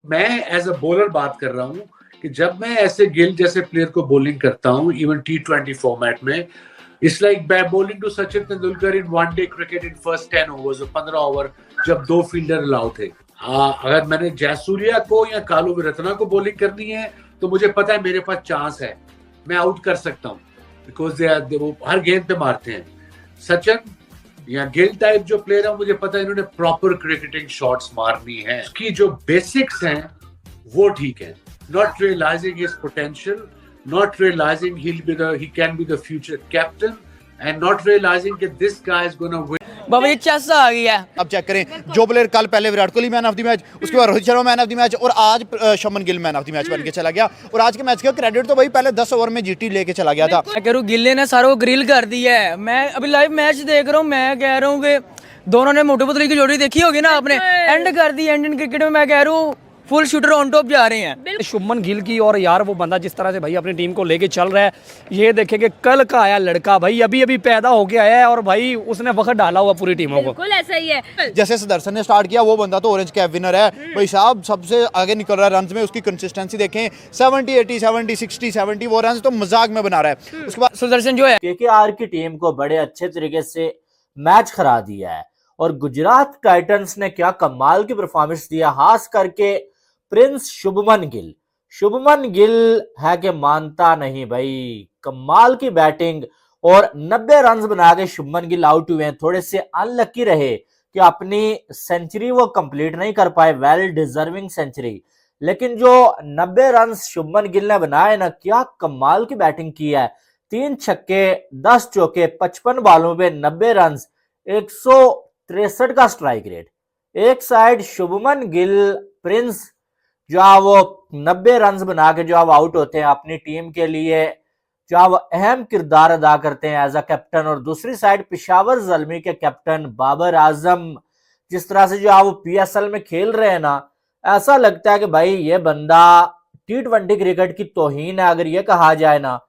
मैं as a bowler बात कर रहा हूँ कि जब मैं ऐसे गिल जैसे प्लेयर को बॉलिंग करता हूँ इवन T20 फॉर्मेट में, it's like by bowling to Sachin Tendulkar in one day cricket in first 10 overs, 15 over, जब 2 फील्डर अलाउ थे। अगर मैंने जयसूर्या को या कालू विरत्ना को बॉलिंग करनी है तो मुझे पता है मेरे पास चांस है, मैं आउट कर सकता हूँ, बिकॉज वो हर गेंद पे मारते हैं। सचिन या गिल टाइप जो प्लेयर है, मुझे पता है इन्होंने प्रॉपर क्रिकेटिंग शॉट्स मारनी है, उसकी जो बेसिक्स हैं वो ठीक है। Not realizing his potential, not realizing he can be the future captain, and not realizing that this guy is going to win. बाबा ये चेस आ गई है। अब चेक करें, जो प्लेयर कल पहले Virat Kohli man of the match, उसके बाद Rohit Sharma man of the match और आज Shubman Gill man of the match बन के चला गया। और आज के मैच का क्रेडिट तो भाई पहले 10 ओवर में जीटी लेके चला गया था। मैं कह रहा हूँ गिल ने सारों को ग्रिल कर दी है। मैं अभी लाइव मैच देख रहा हूँ, मैं कह रहा हूँ कि दोनों ने मोटू पतली की जोड़ी देखी होगी ना आपने, एंड कर दी इंडियन क्रिकेट में। मैं कह रहा हूँ फुल शूटर ऑन टॉप जा रहे हैं शुभमन गिल की। और यार वो बंदा जिस तरह से भाई अपनी टीम को लेके चल रहा है, ये देखें कि कल का आया लड़का भाई अभी अभी पैदा होके आया है और भाई उसने वक्त डाला हुआ पूरी टीमों को। बिल्कुल ऐसा ही है। जैसे सुदर्शन ने स्टार्ट किया, वो बंदा तो ऑरेंज कैप विनर है भाई साहब, सबसे आगे निकल रहा है रन्स में। उसकी कंसिस्टेंसी देखें, 70 80 70 60 70, वो रन्स तो मजाक में बना रहा है। उसके बाद सुदर्शन जो है केकेआर की टीम को बड़े अच्छे तरीके से मैच खरा दिया है। और गुजरात टाइटंस ने क्या कमाल की परफॉर्मेंस दिया, खास करके प्रिंस शुभमन गिल। शुभमन गिल है कि मानता नहीं भाई, कमाल की बैटिंग। और 90 रन बना के शुभमन गिल आउट हुए हैं। थोड़े से अनलकी रहे कि अपनी सेंचुरी वो कंप्लीट नहीं कर पाए, वेल डिजर्विंग सेंचुरी। लेकिन जो 90 रन शुभमन गिल ने बनाए ना, क्या कमाल की बैटिंग की है। 3 छक्के 10 चौके 55 बॉलों पे 90 रन, 163 का स्ट्राइक रेट। एक साइड शुभमन गिल प्रिंस जो वो 90 रन बना के जो आउट होते हैं, अपनी टीम के लिए जो अहम किरदार अदा करते हैं एज अ कैप्टन। और दूसरी साइड पेशावर ज़ल्मी के कैप्टन बाबर आजम, जिस तरह से जो वो PSL में खेल रहे हैं ना, ऐसा लगता है कि भाई ये बंदा T20 क्रिकेट की तौहीन है अगर ये कहा जाए ना।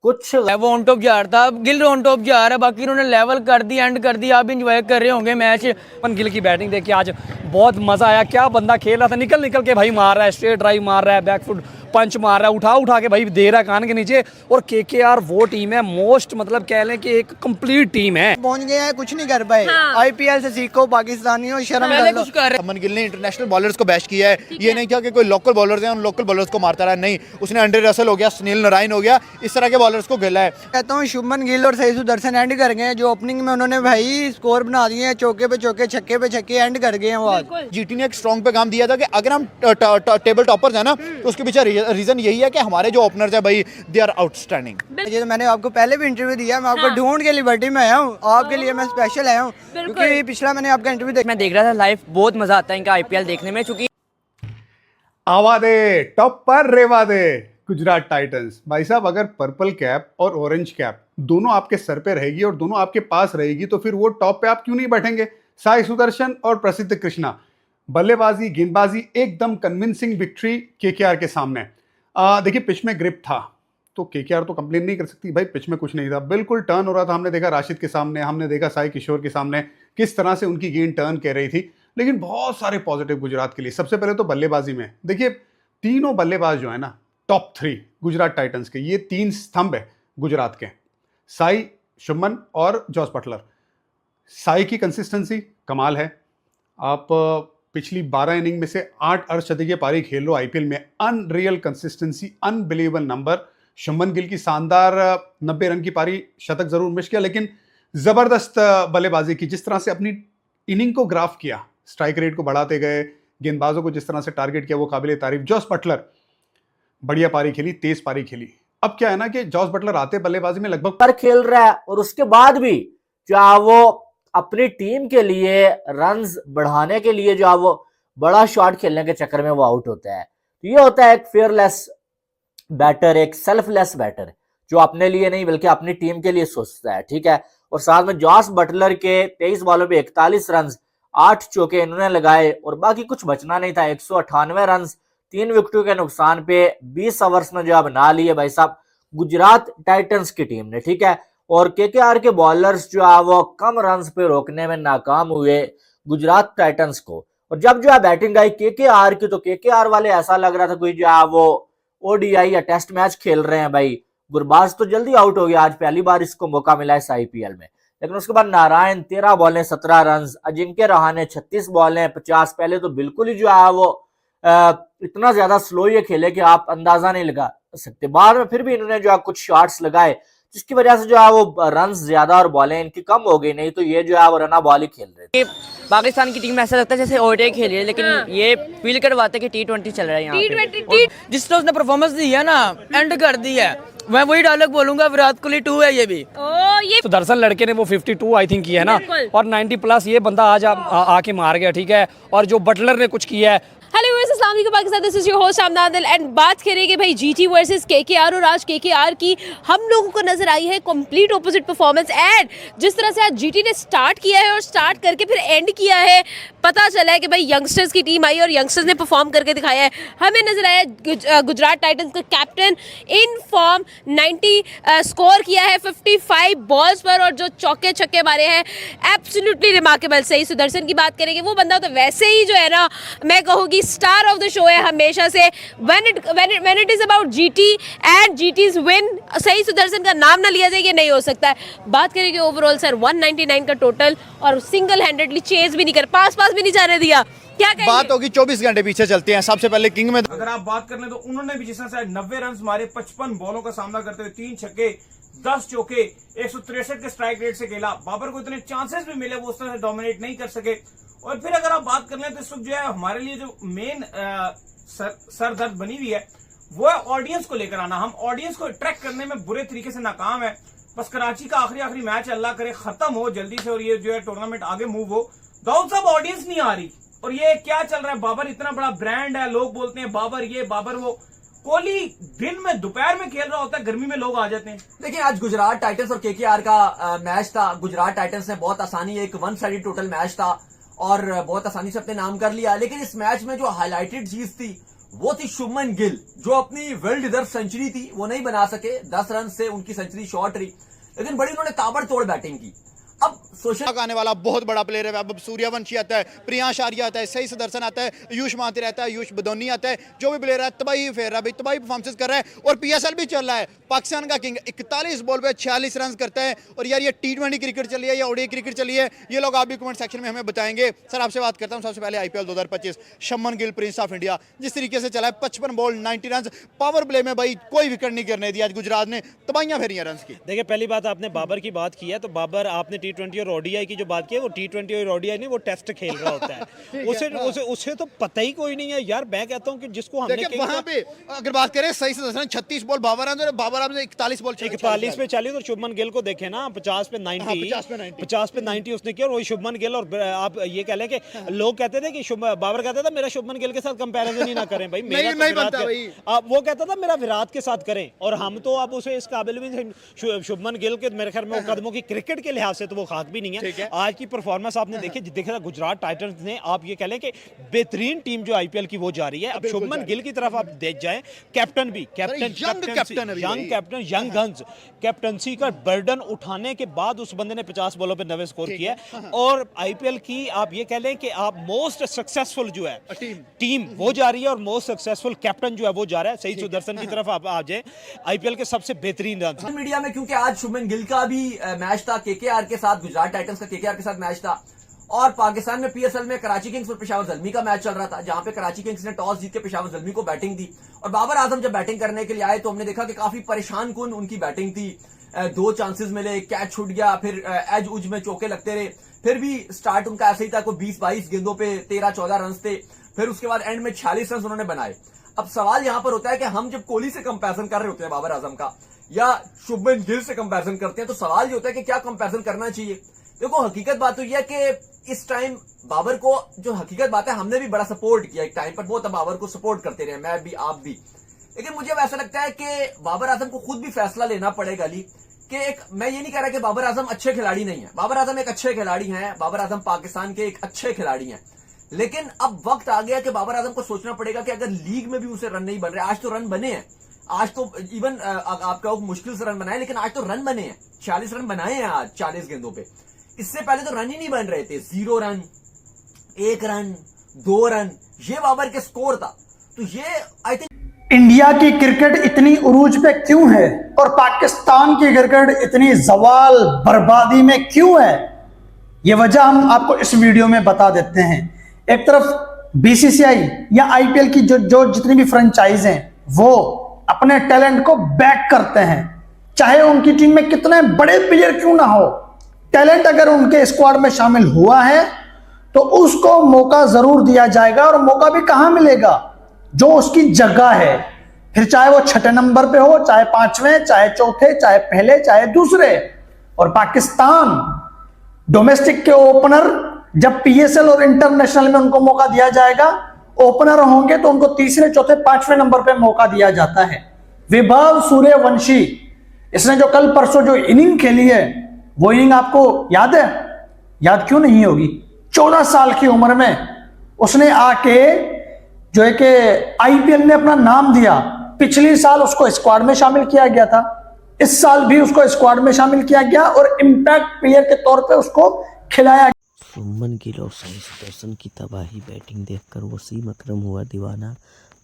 कुछ वो ऑन टॉप जा रहा था, गिल ऑन टॉप जा रहा है, बाकी उन्होंने लेवल कर दी, एंड कर दिया। आप इंजॉय कर रहे होंगे मैच। गिल की बैटिंग देख के आज बहुत मजा आया। क्या बंदा खेल रहा था, निकल निकल के भाई मार रहा है, स्ट्रेट ड्राइव मार रहा है, बैकफुट पंच मार रहा है, उठा उठा के भाई दे रहा है कान के नीचे। और केकेआर वो टीम है मोस्ट, मतलब कह लें कि एक कंप्लीट टीम है। पहुंच गए हैं, कुछ नहीं कर पाए। IPL से सीखो पाकिस्तानियों, शर्म पहले कर लो। कुछ कर रहे शुभमन गिल ने इंटरनेशनल बॉलर्स को बैश किया है। ये नहीं किया कि कोई लोकल बॉलर्स हैं उन लोकल बॉलर्स को मारता रहा, नहीं, उसने एंड्रे रसल हो गया, सुनील नारायण हो गया, इस तरह के बॉलर्स को खेला है। कहता हूँ शुभमन गिल और सही सुदर्शन एंड कर गए हैं। जो ओपनिंग में उन्होंने भाई स्कोर बना दिए हैं, चौके पे चौके छक्के पे छक्के एंड कर गए हैं वो आज। जीटी ने एक स्ट्रॉन्ग पे काम दिया था कि अगर हम टेबल टॉपर्स हैं ना, तो उसके पीछे रीजन यही है कि हमारे जो ओपनर्स है भाई दे आर आउटस्टैंडिंग। ये तो मैंने आपको पहले भी इंटरव्यू दिया, मैं आपको ढूंढ के लिबर्टी में आया हूँ, आपके लिए मैं स्पेशल आया हूँ, क्योंकि पिछला मैंने आपका इंटरव्यू देखा। मैं देख रहा था लाइव, बहुत मजा आता है इनका IPL देखने में। चूंकि आवा दे टॉप पर रेवा दे गुजरात टाइटंस। भाई साहब, अगर पर्पल कैप और ऑरेंज कैप दोनों आपके सर पे रहेगी और दोनों आपके पास रहेगी, तो फिर वो टॉप पे आप क्यों नहीं बैठेंगे। साई सुदर्शन और प्रसिद्ध कृष्णा, बल्लेबाजी गेंदबाजी एकदम कन्विंसिंग विक्ट्री केकेआर के सामने। देखिए, पिच में ग्रिप था तो केकेआर तो कंप्लेन नहीं कर सकती भाई, पिच में कुछ नहीं था, बिल्कुल टर्न हो रहा था। हमने देखा राशिद के सामने, हमने देखा साई किशोर के सामने किस तरह से उनकी गेंद टर्न कर रही थी। लेकिन बहुत सारे पॉजिटिव गुजरात के लिए। सबसे पहले तो बल्लेबाजी में देखिए, तीनों बल्लेबाज जो है ना टॉप 3 गुजरात टाइटंस के, ये 3 स्तंभ है गुजरात के, साई, शुभमन और जॉस बटलर। साई की कंसिस्टेंसी कमाल है। आप पिछली 12 इनिंग में से 8 अर्धशतकीय पारी खेल लो IPL में, unreal consistency, unbelievable number. Shubman Gill की शानदार 90 रन की पारी, शतक जरूर मिस किया, लेकिन जबरदस्त बल्लेबाजी की। जिस तरह से अपनी इनिंग को ग्राफ किया, स्ट्राइक रेट को बढ़ाते गए, गेंदबाजों को जिस तरह से टारगेट किया, वो काबिल तारीफ। जॉस बटलर बढ़िया पारी खेली, तेज पारी खेली। अब क्या है ना कि जॉस बटलर आते बल्लेबाजी में लगभग पर खेल रहा है, और उसके बाद भी जो वो अपनी टीम के लिए रन्स बढ़ाने के लिए जो वो बड़ा शॉट खेलने के चक्कर में वो आउट होता है। तो ये होता है एक फेयरलेस बैटर, एक सेल्फलेस बैटर, जो अपने लिए नहीं बल्कि अपनी टीम के लिए सोचता है। ठीक है। और साथ में जॉस बटलर के 23 बॉलों पे 41 रन, 8 चौके इन्होंने लगाए और बाकी कुछ बचना नहीं था। 198 रन 3 विकेटों के नुकसान पे 20 ओवर्स में जो बना लिए भाई साहब गुजरात टाइटंस की टीम ने। ठीक है। और केकेआर के बॉलर्स जो वो कम रन पे रोकने में नाकाम हुए गुजरात टाइटंस को। और जब जो है बैटिंग आई केकेआर की, तो केकेआर वाले ऐसा लग रहा था कोई जो है वो ओडीआई या टेस्ट मैच खेल रहे हैं भाई। गुरबाज तो जल्दी आउट हो गया, आज पहली बार इसको मौका मिला इस आईपीएल में। लेकिन उसके बाद नारायण 13 बॉलें 17 रन, अजिंक्य रहाणे 36 बॉलें 50। पहले तो बिल्कुल ही जो है वो इतना ज्यादा स्लो ये खेले कि आप अंदाजा नहीं लगा सकते। बाद में फिर भी इन्होंने जो है कुछ शॉट्स लगाए जिसकी वजह से जो है वो रन ज्यादा और बॉलें इनकी कम हो गई, नहीं तो ये जो है वो रना बॉल ही खेल रहे थे। पाकिस्तान की टीम में ऐसा लगता है जैसे ओडीआई खेल रही है, लेकिन ये फील करवाते कि T20 चल रहा है यहाँ पे। जिस तरह उसने परफॉर्मेंस दी है ना, एंड कर दी है, मैं वही डायलॉग बोलूंगा, विराट कोहली 2 है ये भी। ये तो दरअसल लड़के ने वो 52 आई थिंक किया है ना, और 90 प्लस ये बंदा आज आके मार गया, ठीक है। और जो बटलर ने कुछ किया है। हेलो व्यूअर्स, अस्सलाम वालेकुम Pakistan, this is your host Shamna Adil and बात करेंगे भाई जीटी वर्सेस केकेआर। और आज केकेआर की हम लोगों को नजर आई है कंप्लीट ऑपोजिट परफॉर्मेंस। एंड जिस तरह से आज जीटी ने स्टार्ट किया है और स्टार्ट करके फिर एंड किया है, पता चला है कि भाई यंगस्टर्स की टीम आई और यंगस्टर्स ने परफॉर्म करके दिखाया है। हमें नजर आया गुजरात टाइटंस का कैप्टन इन फॉर्म 90 स्कोर किया है 55 बॉल्स पर, और जो चौके छक्के मारे हैं एब्सोल्युटली रिमार्केबल। सही सुदर्शन की बात करेंगे, वो बंदा तो वैसे ही जो है ना, मैं कहूँगी स्टार ऑफ द शो है हमेशा से। when it is about GT and GT's win, सही सुदर्शन का नाम ना लिया जाए ये नहीं हो सकता है। बात करेंगे ओवरऑल सर 199 का टोटल, और सिंगल हैंडेडली चेज भी नहीं कर, पास भी नहीं जाने दिया। क्या कहेंगे? बात होगी 24 घंटे पीछे चलते हैं। सबसे पहले किंग में अगर आप बात कर लें तो उन्होंने भी जिस तरह से 90 रन मारे, 55 बॉलों का सामना करते हुए 3 छक्के 10 चौके 163 के स्ट्राइक रेट से खेला। बाबर को इतने चांसेस भी मिले, वो उस तरह से डोमिनेट नहीं कर सके। और फिर अगर आप बात कर लें तो इस वक्त जो है हमारे लिए जो मेन सरदर्द बनी हुई है वो है ऑडियंस को लेकर आना। हम ऑडियंस को अट्रैक्ट करने में बुरे तरीके से नाकाम है। बस कराची का आखिरी मैच अल्लाह करे खत्म हो जल्दी से और ये जो है टूर्नामेंट आगे मूव हो। दाऊद साहब, ऑडियंस नहीं आ रही और ये क्या चल रहा है? बाबर इतना बड़ा ब्रांड है, लोग बोलते हैं बाबर ये बाबर वो। कोहली दिन में दोपहर में खेल रहा होता है, गर्मी में लोग आ जाते हैं। देखिए, आज गुजरात टाइटंस और केकेआर का मैच था। गुजरात टाइटंस ने बहुत आसानी, एक 1 साइडेड टोटल मैच था और बहुत आसानी से अपने नाम कर लिया। लेकिन इस मैच में जो हाईलाइटेड चीज थी वो थी शुभमन गिल, जो अपनी वेल डिजर्व सेंचुरी थी वो नहीं बना सके। 10 रन से उनकी सेंचुरी शॉर्ट रही, लेकिन बड़ी उन्होंने ताबड़तोड़ बैटिंग की। अब सोशल आने वाला बहुत बड़ा प्लेयर है। अब सूर्यवंशी आता है, प्रियांश आर्या आता है, सही सुदर्शन आता है, यूश महांती रहता है, यूश बदौनी आता है। जो भी प्लेयर है तबाही फेर रहा है भाई, तबाही परफॉर्मेंस कर रहा है। और पीएसएल भी चल रहा है। पाकिस्तान का किंग 41 बॉल पे 46 रन करता है। और यार ये T20 क्रिकेट चली है या ओडीआई क्रिकेट चली है, ये लोग आप भी कमेंट सेक्शन में हमें बताएंगे। सर आपसे बात करता हूँ सबसे पहले IPL 2025 Shubman Gill Prince of India जिस तरीके से चला है, 55 बॉल 90 रन, पावर प्ले में भाई कोई विकेट नहीं करने दिया। आज गुजरात ने तबाहियां फेरी रन की। देखिए, पहली बात आपने बाबर की बात की है, तो बाबर आपने T20 और ओडीआई की जो बात की है, वो T20 और ओडीआई नहीं, वो टेस्ट खेल रहा होता है। उसे तो पता ही कोई नहीं है यार। मैं कहता हूँ कि जिसको हमने वहां पे अगर बात करें सही से 36 बॉल बाबर आजम ने 41 बॉल 41 पे 40। और शुभमन गिल को देखे ना, 50 पे 90 उसने किया। और वही शुभमन गिल, और आप ये कह लें कि लोग कहते थे कि बाबर कहता था मेरा शुभमन गिल के साथ कंपैरिजन ही ना करें भाई, मेरा वो कहता था मेरा विराट के साथ करें। और हम तो अब उसे इस काबिल भी शुभमन गिल के मेरे ख्याल में कदमों की क्रिकेट के लिहाज से तो वो खाक भी नहीं है। आज की परफॉर्मेंस आपने देखा गुजरात टाइटंस ने, आप ये कह लें कि बेहतरीन टीम जो IPL की वो जा रही है। अब शुभमन गिल की तरफ आप देख जाएं, कैप्टन भी यंग गन्स कैप्टनसी का बर्डन उठाने के बाद उस बंदे ने 50 बॉलों पे 90 स्कोर किया है। और IPL की आप ये कह लें कि आप मोस्ट सक्सेसफुल जो है टीम वो जा रही है और मोस्ट सक्सेसफुल कैप्टन जो है वो जा रहा है। सही सुदर्शन की तरफ आप आ जाए, IPL के सबसे बेहतरीन रन मीडिया में, क्योंकि आज शुभमन गिल का भी मैच था केकेआर के साथ, गुजरात टाइटंस का केकेआर के साथ मैच था। और पाकिस्तान में PSL में कराची किंग्स और पेशावर ज़ल्मी का मैच चल रहा था, जहां पे कराची किंग्स ने टॉस जीत के पेशावर ज़ल्मी को बैटिंग दी। और बाबर आजम जब बैटिंग करने के लिए आए तो हमने देखा कि काफी परेशान कुन उनकी बैटिंग थी। 2 चांसेस मिले, कैच छूट गया, फिर एज उज में चौके लगते रहे। फिर भी स्टार्ट उनका ऐसे ही था, कोई 20-22 गेंदों पे 13-14 रन थे। फिर उसके बाद एंड में 46 रन उन्होंने बनाए। अब सवाल यहां पर होता है कि हम जब कोहली से कंपैरिजन कर रहे होते हैं बाबर आजम का, या शुभमन गिल से कंपैरिजन करते हैं, तो सवाल ये होता है कि क्या कंपैरिजन करना चाहिए। देखो, हकीकत बात तो यह है कि इस टाइम बाबर को, जो हकीकत बात है, हमने भी बड़ा सपोर्ट किया एक टाइम पर, बहुत बाबर को सपोर्ट करते रहे, मैं भी आप भी। लेकिन मुझे ऐसा लगता है कि बाबर आजम को खुद भी फैसला लेना पड़ेगा अली, कि एक, मैं ये नहीं कह रहा कि बाबर आजम अच्छे खिलाड़ी नहीं है, बाबर आजम एक अच्छे खिलाड़ी हैं, बाबर आजम पाकिस्तान के एक अच्छे खिलाड़ी हैं। लेकिन अब वक्त आ गया कि बाबर आजम को सोचना पड़ेगा कि अगर लीग में भी उसे रन नहीं बन रहे, आज तो रन बने हैं, आज तो इवन आप कहो मुश्किल से रन बनाए, लेकिन आज तो रन बने हैं, 46 रन बनाए हैं आज 40 गेंदों पे। इससे पहले तो रन ही नहीं बन रहे थे, 0 रन, 1 रन, 2 रन, ये बाबर के स्कोर था। तो ये आई थिंक इंडिया की क्रिकेट इतनी उरूज पे क्यों है और पाकिस्तान की क्रिकेट इतनी जवाल बर्बादी में क्यों है, ये वजह हम आपको इस वीडियो में बता देते हैं। एक तरफ बीसीसीआई या आईपीएल की जो जितनी भी फ्रेंचाइज हैं वो अपने टैलेंट को बैक करते हैं, चाहे उनकी टीम में कितने बड़े प्लेयर क्यों ना हो। टैलेंट अगर उनके स्क्वाड में शामिल हुआ है तो उसको मौका जरूर दिया जाएगा, और मौका भी कहां मिलेगा, जो उसकी जगह है, फिर चाहे वो 6 नंबर पे हो, चाहे 5वें, चाहे 4थे, चाहे पहले, चाहे दूसरे। और पाकिस्तान डोमेस्टिक के ओपनर जब पीएसएल और इंटरनेशनल में उनको मौका दिया जाएगा, ओपनर होंगे तो उनको 3रे, 4थे, 5वें नंबर पे मौका दिया जाता है। विभव सूर्यवंशी, इसने जो कल परसों जो इनिंग खेली है, वो इनिंग आपको याद है? याद क्यों नहीं होगी? 14 साल की उम्र में उसने आके जो है कि आईपीएल ने अपना नाम दिया। पिछले साल उसको स्क्वाड में शामिल किया गया था, इस साल भी उसको स्क्वाड में शामिल किया गया और इम्पैक्ट प्लेयर के तौर पे उसको खिलाया। सुमन गिल और साई सुदर्शन की तबाही बैटिंग देखकर वसीम अकरम हुआ दीवाना।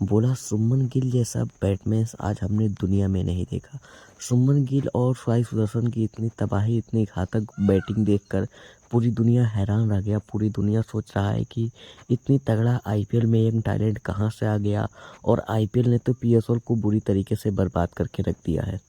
बोला सुमन गिल जैसा बैट्समैन आज हमने दुनिया में नहीं देखा। सुमन गिल और साई सुदर्शन की इतनी तबाही, इतनी घातक बैटिंग देखकर पूरी दुनिया हैरान रह गया। पूरी दुनिया सोच रहा है कि इतनी तगड़ा आईपीएल में यंग टैलेंट कहां से आ गया, और आईपीएल ने तो पीएसएल को बुरी तरीके से बर्बाद करके रख दिया है।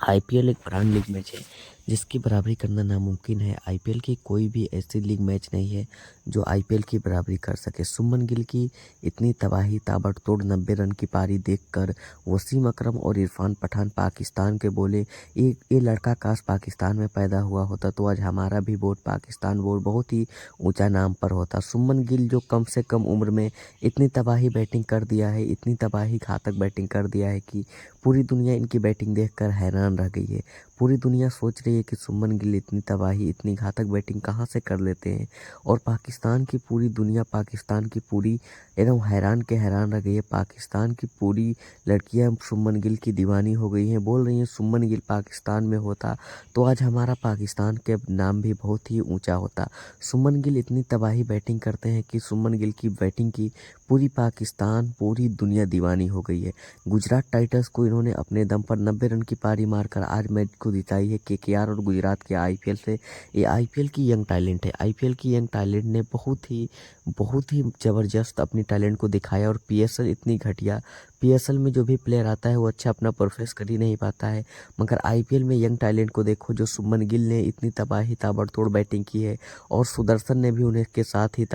आईपीएल एक ब्रांड लीग मैच है जिसकी बराबरी करना नामुमकिन है। आईपीएल की कोई भी ऐसी लीग मैच नहीं है जो आईपीएल की बराबरी कर सके। सुमन गिल की इतनी तबाही, ताबड़तोड़ 90 रन की पारी देखकर वसीम अकरम और इरफान पठान पाकिस्तान के बोले, ये लड़का काश पाकिस्तान में पैदा हुआ होता तो आज हमारा भी वोट पाकिस्तान वोट बहुत ही ऊंचा नाम पर होता। सुमन गिल जो कम से कम उम्र में इतनी तबाही बैटिंग कर दिया है, इतनी तबाही घातक बैटिंग कर दिया है कि पूरी दुनिया इनकी बैटिंग देखकर हैरान रह गई है। पूरी दुनिया सोच रही है कि सुमन गिल इतनी तबाही, इतनी घातक बैटिंग कहां से कर लेते हैं, और पाकिस्तान की पूरी दुनिया, पाकिस्तान की पूरी एकदम हैरान के हैरान रह गई है। पाकिस्तान की पूरी लड़कियां सुमन गिल की दीवानी हो गई हैं। बोल रही हैं सुमन गिल पाकिस्तान में होता तो आज हमारा पाकिस्तान के नाम भी बहुत ही ऊंचा होता। सुमन गिल इतनी तबाही बैटिंग करते हैं कि सुमन गिल की बैटिंग की पूरी पाकिस्तान, पूरी दुनिया दीवानी हो गई है। गुजरात टाइटंस को इन्होंने अपने दम पर 90 रन की पारी मारकर आज मैच को जिताई है। केकेआर और गुजरात के आईपीएल से। ये आईपीएल की यंग टैलेंट है। आईपीएल की यंग टैलेंट ने बहुत ही ज़बरदस्त अपनी टैलेंट को दिखाया, और पीएसएल इतनी घटिया। पीएसएल में जो भी प्लेयर आता है वो अच्छा अपना परफॉर्मेंस कर ही नहीं पाता है, मगर आईपीएल में यंग टैलेंट को देखो, जो सुमन गिल ने इतनी तबाही ताबड़तोड़ बैटिंग की है, और सुदर्शन ने भी उन्हें के साथ ही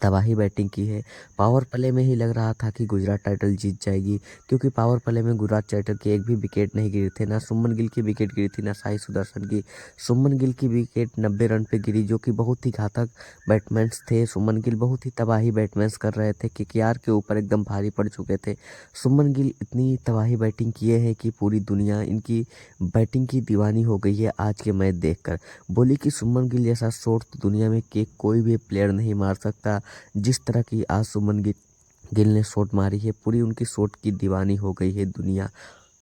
तबाही बैटिंग की है। पावर प्ले में ही लग रहा था कि गुजरात टाइटल जीत जाएगी, क्योंकि पावर प्ले में गुजरात टाइटल के एक भी विकेट नहीं गिरे थे। ना सुमन गिल की विकेट गिरी थी, ना साई सुदर्शन की। सुमन गिल की विकेट 90 रन पे गिरी, जो कि बहुत ही घातक बैट्समैन्स थे। सुमन गिल बहुत ही तबाही बैट्समैन्स कर रहे थे, केकेआर के ऊपर एकदम भारी पड़ चुके थे। सुमन गिल इतनी तबाही बैटिंग किए हैं कि पूरी दुनिया इनकी बैटिंग की दीवानी हो गई है आज के मैच देखकर। बोली कि सुमन गिल जैसा शॉट दुनिया में कोई भी प्लेयर नहीं मार सकता, जिस तरह की आज सुमन गिल ने शॉट मारी है। पूरी उनकी शॉट की दीवानी हो गई है दुनिया।